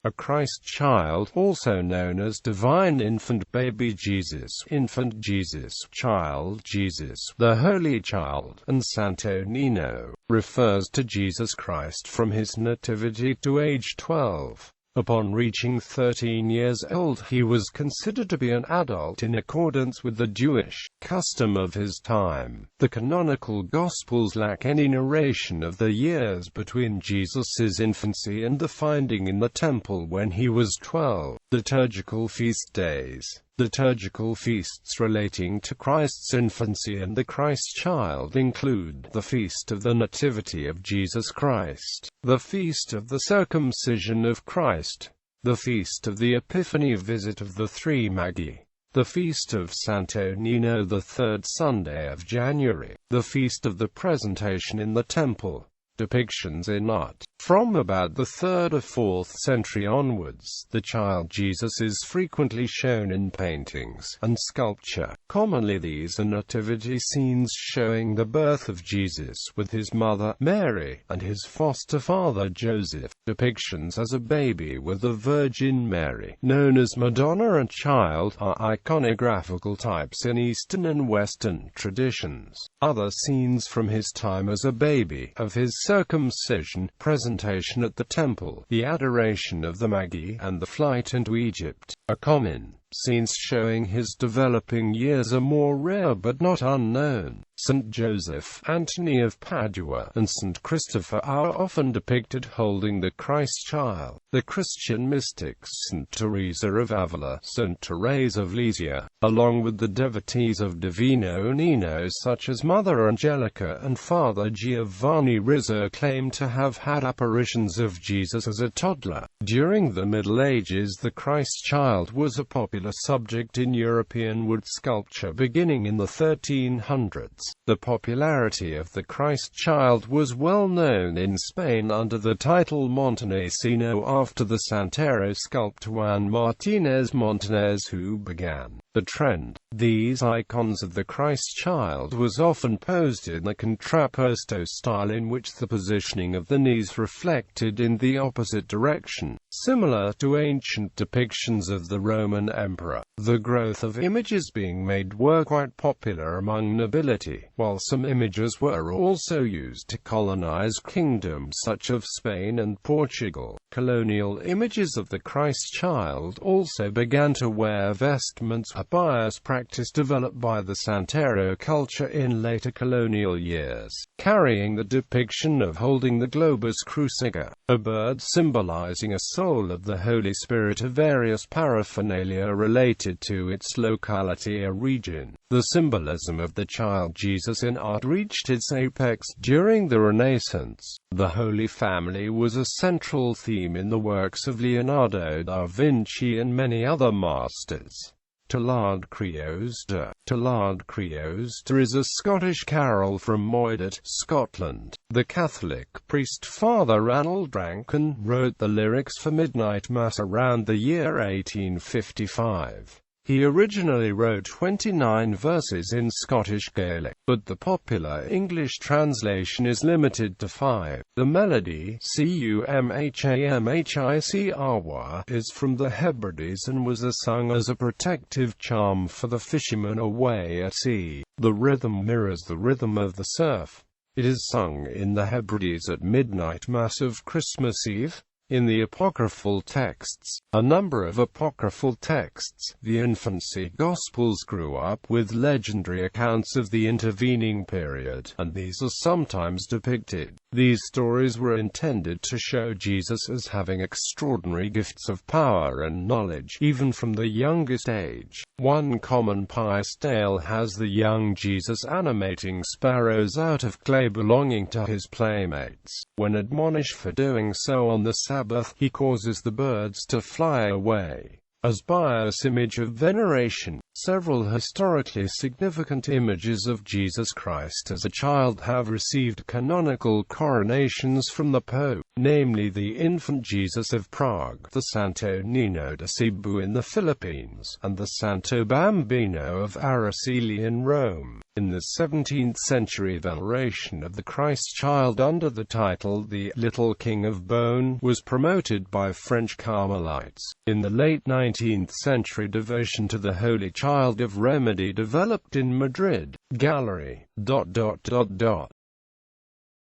a Christ child, also known as divine infant, baby Jesus, infant Jesus, child Jesus, the Holy Child, and Santo Niño, refers to Jesus Christ from his nativity to age 12. Upon reaching 13 years old, he was considered to be an adult in accordance with the Jewish custom of his time. The canonical Gospels lack any narration of the years between Jesus' infancy and the finding in the temple when he was 12. Liturgical feast days. Liturgical feasts relating to Christ's infancy and the Christ child include the Feast of the Nativity of Jesus Christ, the Feast of the Circumcision of Christ, the Feast of the Epiphany Visit of the Three Magi, the Feast of Santo Niño, the third Sunday of January, the Feast of the Presentation in the Temple. Depictions in art. From about the 3rd or 4th century onwards, the child Jesus is frequently shown in paintings and sculpture. Commonly these are nativity scenes showing the birth of Jesus with his mother, Mary, and his foster father, Joseph. Depictions as a baby with the Virgin Mary, known as Madonna and Child, are iconographical types in Eastern and Western traditions. Other scenes from his time as a baby, of his circumcision, presentation at the temple, the adoration of the Magi, and the flight into Egypt, are common. Scenes showing his developing years are more rare but not unknown. St. Joseph, Antony of Padua, and St. Christopher are often depicted holding the Christ child. The Christian mystics St. Teresa of Avila, St. Therese of Lisieux, along with the devotees of Divino Niño such as Mother Angelica and Father Giovanni Rizzo, claim to have had apparitions of Jesus as a toddler. During the Middle Ages, the Christ child was a popular subject in European wood sculpture beginning in the 1300s. The popularity of the Christ child was well known in Spain under the title Montenesino after the Santero sculptor Juan Martínez Montañez, who began the trend. These icons of the Christ child was often posed in the contrapposto style, in which the positioning of the knees reflected in the opposite direction, similar to ancient depictions of the Roman emperor. The growth of images being made were quite popular among nobility, while some images were also used to colonize kingdoms such as Spain and Portugal. Colonial images of the Christ child also began to wear vestments, a pious practice developed by the Santero culture in later colonial years, carrying the depiction of holding the globus cruciger, a bird symbolizing a soul of the Holy Spirit, of various paraphernalia related to its locality or region. The symbolism of the child Jesus in art reached its apex during the Renaissance. The Holy Family was a central theme in the works of Leonardo da Vinci and many other masters. Tallard Creosta. Tallard Creosta is a Scottish carol from Moydart, Scotland. The Catholic priest Father Ranald Rankin wrote the lyrics for Midnight Mass around the year 1855. He originally wrote 29 verses in Scottish Gaelic, but the popular English translation is limited to 5. The melody, Cumhamhicr, is from the Hebrides and was sung as a protective charm for the fishermen away at sea. The rhythm mirrors the rhythm of the surf. It is sung in the Hebrides at midnight Mass of Christmas Eve. In the apocryphal texts, a number of apocryphal texts, the infancy Gospels grew up with legendary accounts of the intervening period, and these are sometimes depicted. These stories were intended to show Jesus as having extraordinary gifts of power and knowledge, even from the youngest age. One common pious tale has the young Jesus animating sparrows out of clay belonging to his playmates. When admonished for doing so on the Sabbath, he causes the birds to fly away. As pious image of veneration, several historically significant images of Jesus Christ as a child have received canonical coronations from the Pope. namely the Infant Jesus of Prague, the Santo Niño de Cebu in the Philippines, and the Santo Bambino of Araceli in Rome. In the 17th century, veneration of the Christ child under the title the Little King of Bone was promoted by French Carmelites. In the late 19th century, devotion to the Holy Child of Remedy developed in Madrid. Gallery.